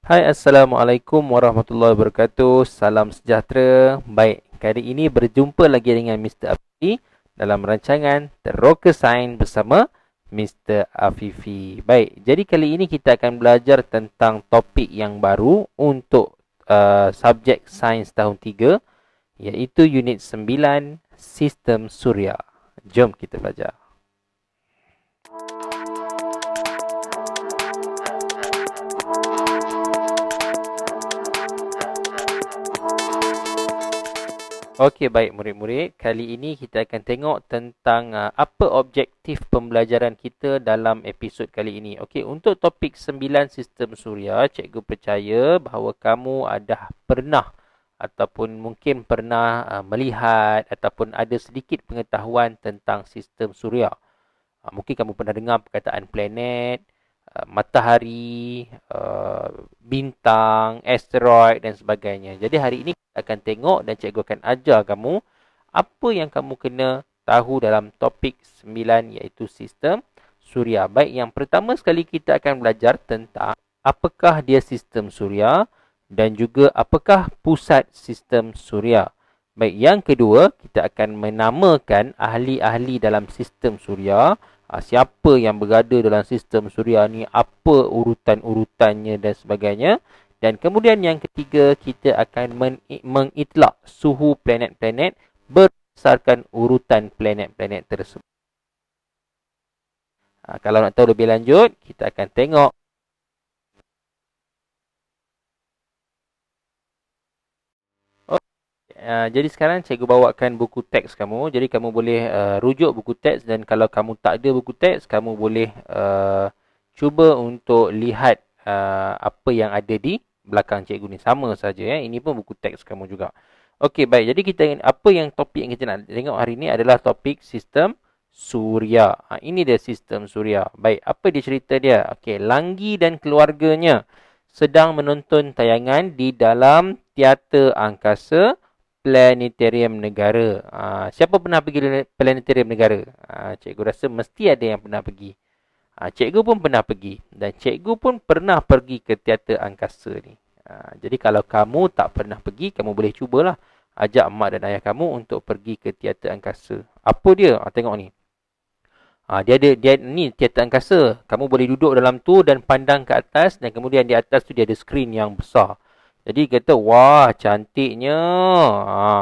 Hai, Assalamualaikum warahmatullahi wabarakatuh. Salam sejahtera. Baik, kali ini berjumpa lagi dengan Mr. Afifi dalam rancangan Teroka Sains bersama Mr. Afifi. Baik, jadi kali ini kita akan belajar tentang topik yang baru untuk subjek sains tahun 3, iaitu unit 9, Sistem Suria. Jom kita belajar. Okey, baik murid-murid. Kali ini kita akan tengok tentang apa objektif pembelajaran kita dalam episod kali ini. Okey, untuk topik 9 sistem suria, cikgu percaya bahawa kamu ada pernah ataupun mungkin pernah melihat ataupun ada sedikit pengetahuan tentang sistem suria. Mungkin kamu pernah dengar perkataan planet, matahari, bintang, asteroid dan sebagainya. Jadi hari ini kita akan tengok dan cikgu akan ajar kamu apa yang kamu kena tahu dalam topik 9 iaitu sistem suria. Baik, yang pertama sekali kita akan belajar tentang apakah dia sistem suria dan juga apakah pusat sistem suria. Baik, yang kedua kita akan menamakan ahli-ahli dalam sistem suria. Siapa yang berada dalam sistem suria ni, apa urutan-urutannya dan sebagainya. Dan kemudian yang ketiga, kita akan mengitlak suhu planet-planet berdasarkan urutan planet-planet tersebut. Kalau nak tahu lebih lanjut, kita akan tengok. Jadi sekarang cikgu bawakan buku teks kamu. Jadi kamu boleh rujuk buku teks, dan kalau kamu tak ada buku teks, kamu boleh cuba untuk lihat apa yang ada di belakang cikgu ni. Sama saja ya. Ini pun buku teks kamu juga. Okey, baik. Jadi apa yang topik yang kita nak tengok hari ini adalah topik sistem suria. Ini dia sistem suria. Baik, apa dia cerita dia? Okey, Langgi dan keluarganya sedang menonton tayangan di dalam teater angkasa planetarium negara. Siapa pernah pergi planetarium negara? Cikgu rasa mesti ada yang pernah pergi. Cikgu pun pernah pergi. Dan cikgu pun pernah pergi ke teater angkasa ni. Jadi kalau kamu tak pernah pergi, kamu boleh cubalah ajak mak dan ayah kamu untuk pergi ke teater angkasa. Apa dia? Tengok ni. Dia ni teater angkasa. Kamu boleh duduk dalam tu dan pandang ke atas, dan kemudian di atas tu dia ada skrin yang besar. Jadi kata, wah cantiknya.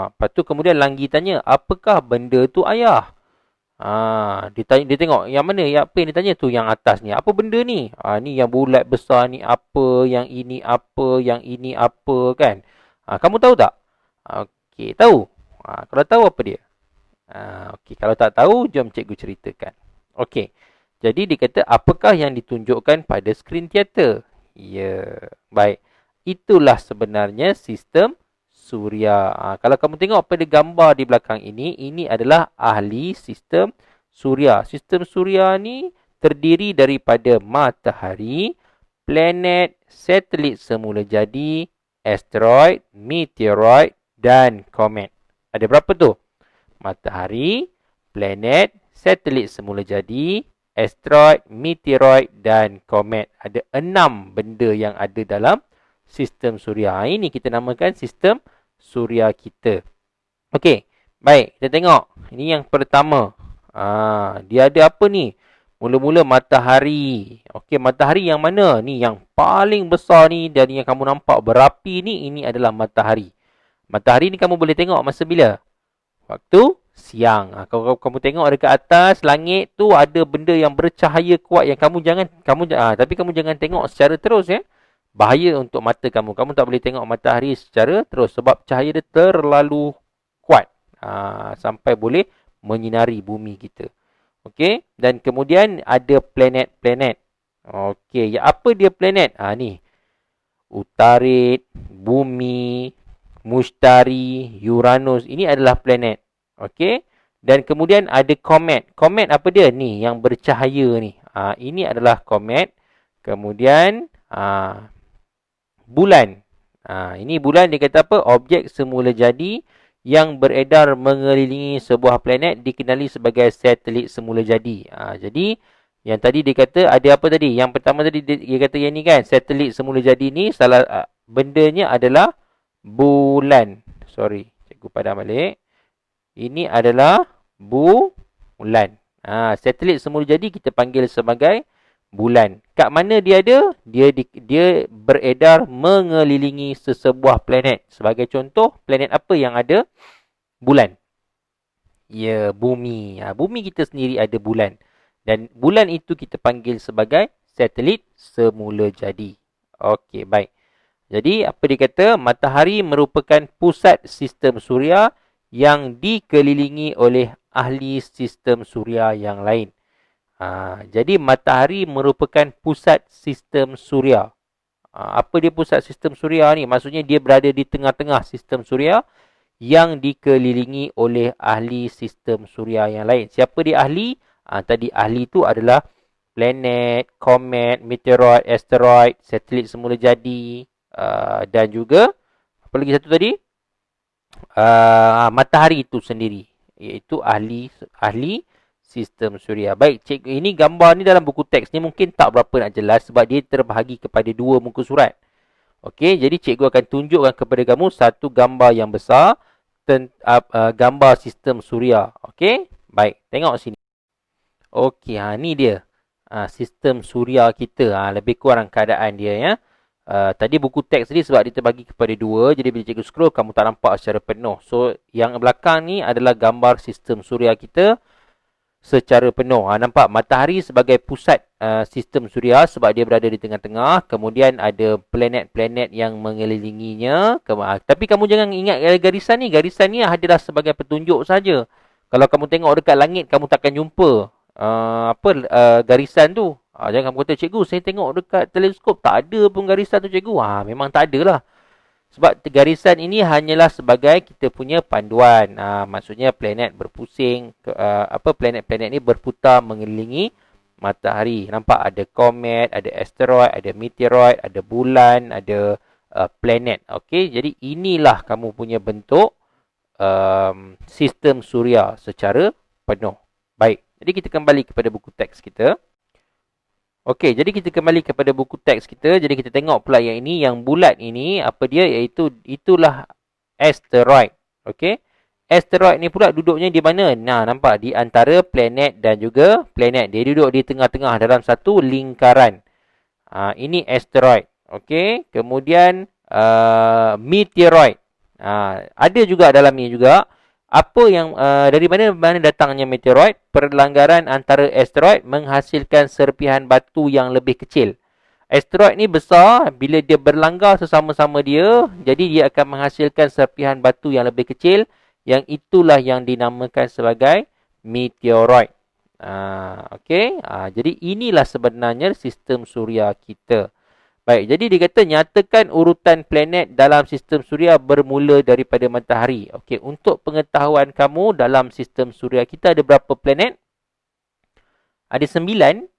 Lepas tu kemudian Langgi tanya, apakah benda tu ayah? Dia tengok, yang mana? Apa yang dia tanya tu yang atas ni? Apa benda ni? Ni yang bulat besar ni apa? Yang ini apa? Yang ini apa kan? Kamu tahu tak? Okey, tahu? Kalau tahu apa dia? Okey, kalau tak tahu, jom cikgu ceritakan. Okey, jadi dia kata, apakah yang ditunjukkan pada skrin teater? Ya, baik. Itulah sebenarnya sistem suria. Kalau kamu tengok pada gambar di belakang ini adalah ahli sistem suria. Sistem suria ni terdiri daripada matahari, planet, satelit semula jadi, asteroid, meteoroid dan komet. Ada berapa tu? Matahari, planet, satelit semula jadi, asteroid, meteoroid dan komet. Ada 6 benda yang ada dalam sistem suria. Ini kita namakan sistem suria kita. Okey, baik, kita tengok. Ini yang pertama. Dia ada apa ni? Mula-mula matahari. Okey, matahari yang mana? Ni yang paling besar ni, dan yang kamu nampak berapi ni, ini adalah matahari. Matahari ni kamu boleh tengok masa bila? Waktu siang. Kalau kamu tengok dekat atas langit tu ada benda yang bercahaya kuat, yang tapi kamu jangan tengok secara terus ya. Bahaya untuk mata kamu. Kamu tak boleh tengok matahari secara terus sebab cahaya dia terlalu kuat. Sampai boleh menyinari bumi kita. Okey, dan kemudian ada planet-planet. Okey, apa dia planet? Ni. Utarit, bumi, Mushtari, Uranus. Ini adalah planet. Okey. Dan kemudian ada komet. Komet apa dia? Ni yang bercahaya ni. Ini adalah komet. Kemudian bulan. Ini bulan, dia kata apa? Objek semula jadi yang beredar mengelilingi sebuah planet dikenali sebagai satelit semula jadi. Jadi Yang tadi dia kata ada apa tadi? Yang pertama tadi dia kata yang ni kan, satelit semula jadi ni salah bendanya adalah bulan. Sorry, cikgu padam balik. Ini adalah bulan. Satelit semula jadi kita panggil sebagai bulan. Kat mana dia ada? Dia beredar mengelilingi sesebuah planet. Sebagai contoh, planet apa yang ada bulan? Ya, bumi. Bumi kita sendiri ada bulan. Dan bulan itu kita panggil sebagai satelit semula jadi. Okey, baik. Jadi, apa dia kata? Matahari merupakan pusat sistem suria yang dikelilingi oleh ahli sistem suria yang lain. Jadi, matahari merupakan pusat sistem suria. Apa dia pusat sistem suria ni? Maksudnya, dia berada di tengah-tengah sistem suria yang dikelilingi oleh ahli sistem suria yang lain. Siapa dia ahli? Tadi ahli tu adalah planet, komet, meteoroid, asteroid, satelit semula jadi, dan juga apa lagi satu tadi? Matahari itu sendiri, iaitu ahli sistem suria. Baik, cikgu, ini gambar ni dalam buku teks ni mungkin tak berapa nak jelas sebab dia terbahagi kepada 2 muka surat. Okey, jadi cikgu akan tunjukkan kepada kamu satu gambar yang besar, gambar sistem suria. Okey, baik, tengok sini. Okey, ni dia. Sistem suria kita. Lebih kurang keadaan dia ya. Tadi buku teks tadi sebab dia terbagi kepada 2, jadi bila cikgu scroll kamu tak nampak secara penuh. So yang belakang ni adalah gambar sistem suria kita secara penuh. Nampak matahari sebagai pusat sistem suria sebab dia berada di tengah-tengah. Kemudian ada planet-planet yang mengelilinginya. Tapi kamu jangan ingat garisan ni. Garisan ni adalah sebagai petunjuk saja. Kalau kamu tengok dekat langit, kamu takkan jumpa garisan tu. Jangan kamu kata, cikgu, saya tengok dekat teleskop tak ada pun garisan tu, cikgu. Memang tak ada lah. Sebab garisan ini hanyalah sebagai kita punya panduan. Maksudnya planet berpusing, planet-planet ni berputar mengelilingi matahari. Nampak ada komet, ada asteroid, ada meteoroid, ada bulan, ada planet. Okey, jadi inilah kamu punya bentuk sistem suria secara penuh. Baik, jadi kita kembali kepada buku teks kita. Okey, jadi kita kembali kepada buku teks kita. Jadi kita tengok pula yang ini, yang bulat ini, apa dia? Iaitu itulah asteroid. Okey. Asteroid ni pula duduknya di mana? Nampak di antara planet dan juga planet. Dia duduk di tengah-tengah dalam satu lingkaran. Ini asteroid. Okey. Kemudian meteoroid. Ada juga dalam ni juga. Apa yang dari mana datangnya meteoroid? Perlanggaran antara asteroid menghasilkan serpihan batu yang lebih kecil. Asteroid ni besar, bila dia berlanggar sesama-sama dia, jadi dia akan menghasilkan serpihan batu yang lebih kecil, yang itulah yang dinamakan sebagai meteoroid. Okey, jadi inilah sebenarnya sistem suria kita. Baik, jadi dia kata nyatakan urutan planet dalam sistem suria bermula daripada matahari. Okey, untuk pengetahuan kamu, dalam sistem suria kita ada berapa planet? Ada 9.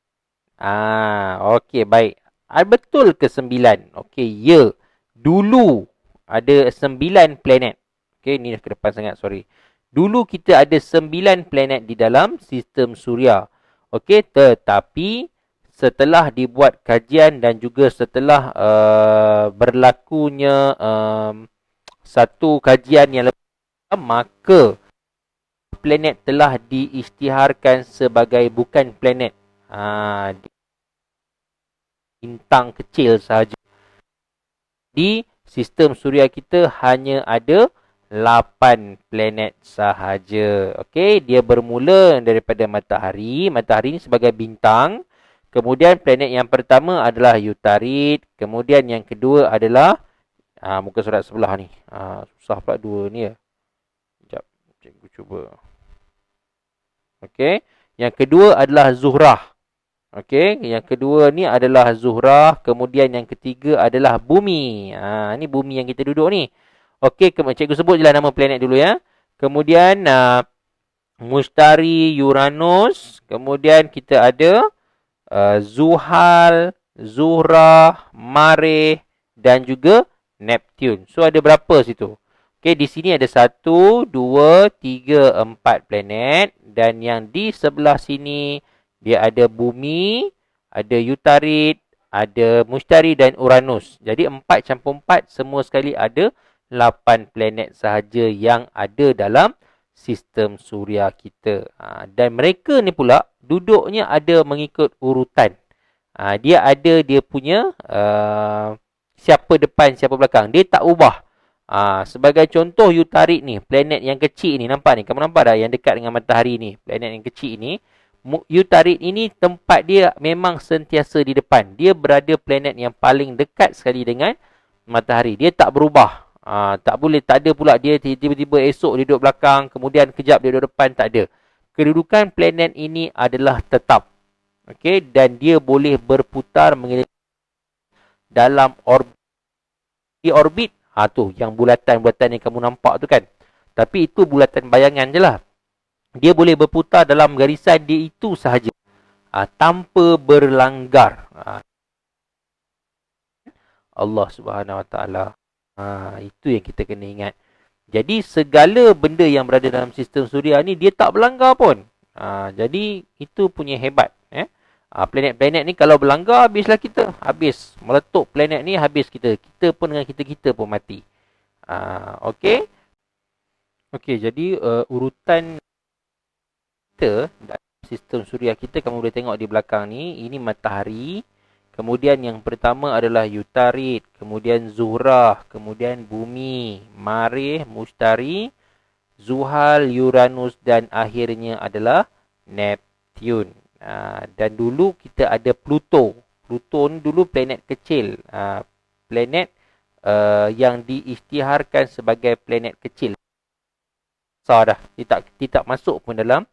Okey, baik. Betul ke 9? Okey, ya. Dulu ada 9 planet. Okey, ni dah ke depan sangat, sorry. Dulu kita ada 9 planet di dalam sistem suria. Okey, tetapi setelah dibuat kajian dan juga setelah berlakunya satu kajian yang lebih, maka planet telah diisytiharkan sebagai bukan planet, bintang kecil sahaja. Di sistem suria kita hanya ada 8 planet sahaja. Okey, dia bermula daripada matahari. Matahari ni sebagai bintang. Kemudian planet yang pertama adalah Utarid. Kemudian yang kedua adalah muka surat sebelah ni. Susah pula 2 ni ya. Sekejap, cikgu cuba. Okey, yang kedua adalah Zuhrah. Okey, yang kedua ni adalah Zuhrah. Kemudian yang ketiga adalah Bumi. Ni Bumi yang kita duduk ni. Okey, cikgu sebut je lah nama planet dulu ya. Kemudian Mustari, Uranus. Kemudian kita ada Zuhal, Zuhrah, Marikh dan juga Neptune. So ada berapa situ? Okey, di sini ada 1, 2, 3, 4 planet, dan yang di sebelah sini Dia ada bumi, ada Utarit, ada Mushtari dan Uranus. Jadi 4 campur 4 semua sekali ada 8 planet sahaja yang ada dalam sistem suria kita. Dan mereka ni pula duduknya ada mengikut urutan. Dia ada dia punya siapa depan, siapa belakang. Dia tak ubah. Sebagai contoh Utarit ni, planet yang kecil ni, nampak ni, kamu nampak dah yang dekat dengan matahari ni, planet yang kecil ni. Utarit ini tempat dia memang sentiasa di depan. Dia berada planet yang paling dekat sekali dengan matahari. Dia tak berubah. Tak boleh, tak ada pula dia tiba-tiba esok dia duduk belakang, kemudian kejap dia duduk depan, tak ada. Kedudukan planet ini adalah tetap. Okey, dan dia boleh berputar mengelilingi dalam orbit. Di orbit, tu yang bulatan-bulatan yang kamu nampak tu kan. Tapi itu bulatan bayangan je lah. Dia boleh berputar dalam garisan dia itu sahaja. Tanpa berlanggar. Allah Subhanahu Wa Taala. Itu yang kita kena ingat. Jadi segala benda yang berada dalam sistem suria ni dia tak berlanggar pun. Jadi itu punya hebat. Planet-planet ni kalau berlanggar, habislah kita. Habis. Meletup planet ni, habis kita. Kita pun dengan kita-kita pun mati. Okey. Okey, jadi urutan kita dalam sistem suria kita, kamu boleh tengok di belakang ni. Ini matahari. Kemudian yang pertama adalah Utarit. Kemudian Zuhrah. Kemudian Bumi. Marikh, Mushtari, Zuhal, Uranus dan akhirnya adalah Neptune. Dan dulu kita ada Pluto. Pluto ni dulu planet kecil. Planet yang diisytiharkan sebagai planet kecil. Besar dah. Dia tak masuk pun dalam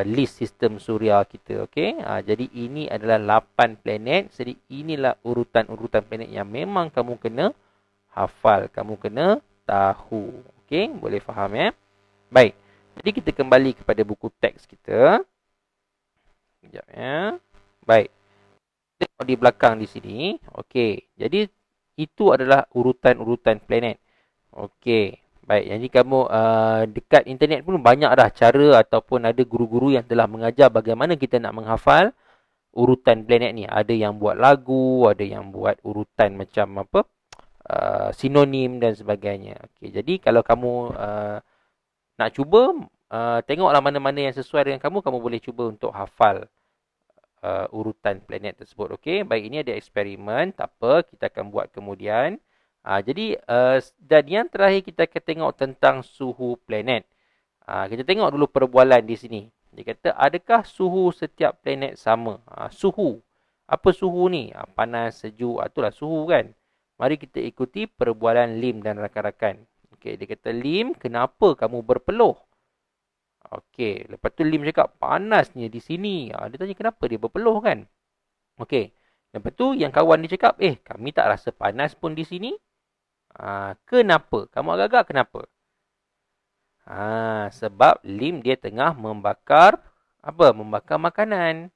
list sistem suria kita. Okay? Jadi ini adalah 8 planet. Jadi inilah urutan-urutan planet yang memang kamu kena hafal. Kamu kena tahu. Okay? Boleh faham ya? Baik. Jadi kita kembali kepada buku teks kita. Sekejap ya. Baik. Tengok di belakang di sini. Okey. Jadi itu adalah urutan-urutan planet. Okey. Baik. Jadi kamu dekat internet pun banyak dah cara ataupun ada guru-guru yang telah mengajar bagaimana kita nak menghafal urutan planet ni. Ada yang buat lagu, ada yang buat urutan macam apa? Sinonim dan sebagainya. Okey. Jadi kalau kamu nak cuba, tengoklah mana-mana yang sesuai dengan kamu boleh cuba untuk hafal urutan planet tersebut. Okey, baik, ini ada eksperimen, tak apa, kita akan buat kemudian. Jadi, dan yang terakhir kita akan tengok tentang suhu planet. Kita tengok dulu perbualan di sini. Dia kata, adakah suhu setiap planet sama? Suhu. Apa suhu ni? Panas, sejuk, itulah suhu kan. Mari kita ikuti perbualan Lim dan rakan-rakan. Okey, dia kata, Lim, kenapa kamu berpeluh? Okey, lepas tu Lim cakap panasnya di sini. Dia tanya kenapa dia berpeluh kan? Okey. Lepas tu yang kawan dia cakap, kami tak rasa panas pun di sini. Kenapa? Kamu agak-agak kenapa? Sebab Lim dia tengah membakar apa? Membakar makanan.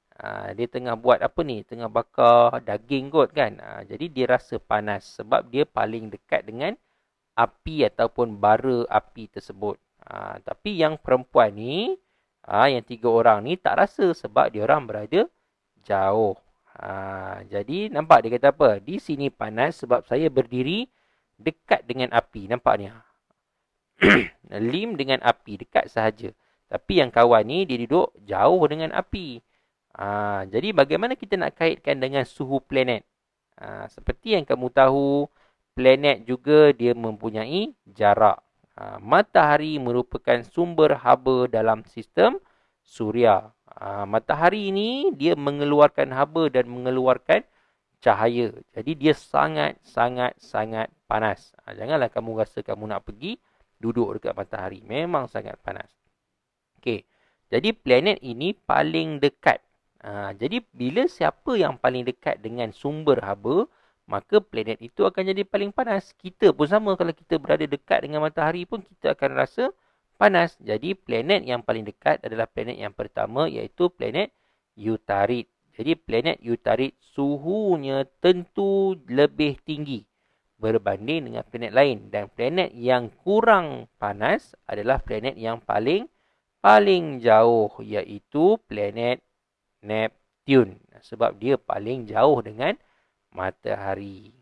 Dia tengah buat apa ni? Tengah bakar daging kot kan. Jadi dia rasa panas sebab dia paling dekat dengan api ataupun bara api tersebut. Tapi yang perempuan ni, yang 3 orang ni tak rasa sebab dia orang berada jauh. Jadi nampak dia kata apa? Di sini panas sebab saya berdiri dekat dengan api. Nampak ni? Lim dengan api dekat sahaja. Tapi yang kawan ni dia duduk jauh dengan api. Jadi bagaimana kita nak kaitkan dengan suhu planet? Seperti yang kamu tahu, planet juga dia mempunyai jarak. Matahari merupakan sumber haba dalam sistem suria. Matahari ini dia mengeluarkan haba dan mengeluarkan cahaya. Jadi dia sangat panas. Janganlah kamu rasa kamu nak pergi duduk dekat matahari. Memang sangat panas. Okey. Jadi planet ini paling dekat. Jadi bila siapa yang paling dekat dengan sumber haba, maka planet itu akan jadi paling panas. Kita pun sama, kalau kita berada dekat dengan matahari pun kita akan rasa panas. Jadi planet yang paling dekat adalah planet yang pertama, iaitu planet Utarit. Jadi planet Utarit suhunya tentu lebih tinggi berbanding dengan planet lain. Dan planet yang kurang panas adalah planet yang paling jauh, iaitu planet Neptune. Sebab dia paling jauh dengan matahari.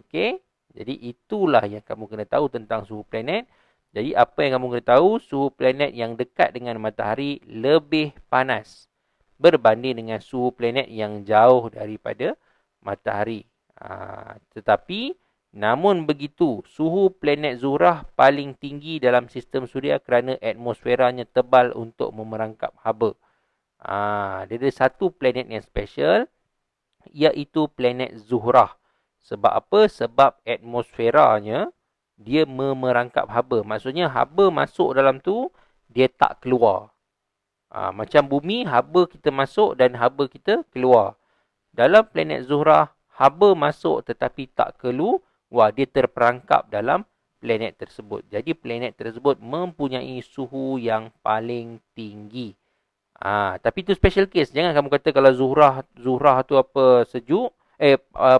Okey. Jadi itulah yang kamu kena tahu tentang suhu planet. Jadi apa yang kamu kena tahu, suhu planet yang dekat dengan matahari lebih panas berbanding dengan suhu planet yang jauh daripada matahari. Tetapi namun begitu, suhu planet Zuhrah paling tinggi dalam sistem suria kerana atmosferanya tebal untuk memerangkap haba. Dia ada satu planet yang special, iaitu planet Zuhrah. Sebab apa? Sebab atmosferanya dia memerangkap haba. Maksudnya haba masuk dalam tu, dia tak keluar. Macam bumi, haba kita masuk dan haba kita keluar. Dalam planet Zuhrah, haba masuk tetapi tak keluar. Dia terperangkap dalam planet tersebut. Jadi planet tersebut mempunyai suhu yang paling tinggi. Tapi itu special case. Jangan kamu kata kalau Zuhrah tu apa sejuk,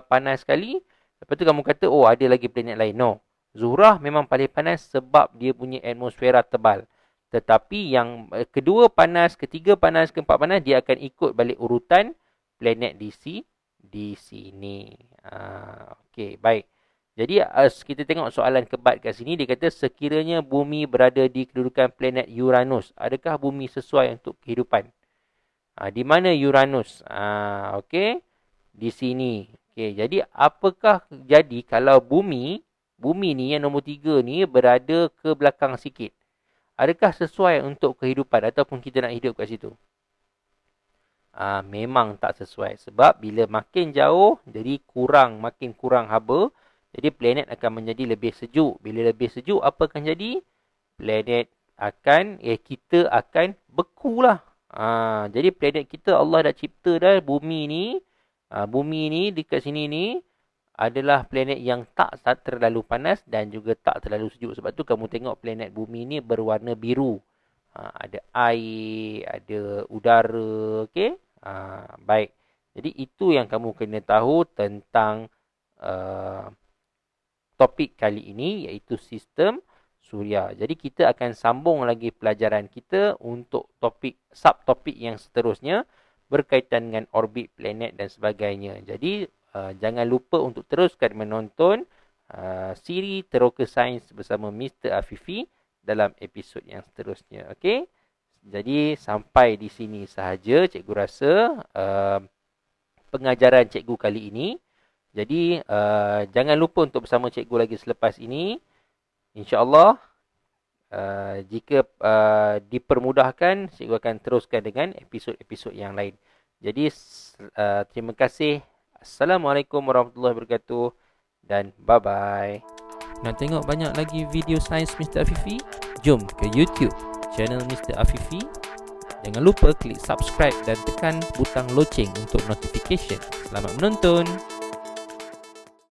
panas sekali. Lepas tu kamu kata, ada lagi planet lain. No. Zuhrah memang paling panas sebab dia punya atmosfera tebal. Tetapi yang kedua panas, ketiga panas, keempat panas, dia akan ikut balik urutan planet di sini. Okey, baik. Jadi kita tengok soalan kebat kat sini. Dia kata sekiranya bumi berada di kedudukan planet Uranus, adakah bumi sesuai untuk kehidupan? Di mana Uranus? Okey, di sini. Okey, jadi apakah jadi kalau bumi ni yang nombor 3 ni berada ke belakang sikit? Adakah sesuai untuk kehidupan ataupun kita nak hidup kat situ? Memang tak sesuai. Sebab bila makin jauh, jadi makin kurang haba. Jadi planet akan menjadi lebih sejuk. Bila lebih sejuk, apa akan jadi? Kita akan beku lah. Jadi planet kita Allah dah cipta dah bumi ni. Bumi ni dekat sini ni adalah planet yang tak terlalu panas dan juga tak terlalu sejuk. Sebab tu kamu tengok planet bumi ni berwarna biru. Ada air, ada udara. Okey? Baik. Jadi itu yang kamu kena tahu tentang topik kali ini, iaitu sistem suria. Jadi kita akan sambung lagi pelajaran kita untuk subtopik yang seterusnya berkaitan dengan orbit planet dan sebagainya. Jadi jangan lupa untuk teruskan menonton siri Teroka Sains bersama Mr. Afifi dalam episod yang seterusnya. Okey? Jadi sampai di sini sahaja cikgu rasa pengajaran cikgu kali ini. Jadi jangan lupa untuk bersama cikgu lagi selepas ini. InsyaAllah jika dipermudahkan, cikgu akan teruskan dengan episod-episod yang lain. Jadi terima kasih. Assalamualaikum warahmatullahi wabarakatuh dan bye-bye. Nak tengok banyak lagi video sains Mr. Afifi? Jom ke YouTube channel Mr. Afifi. Jangan lupa klik subscribe dan tekan butang loceng untuk notification. Selamat menonton!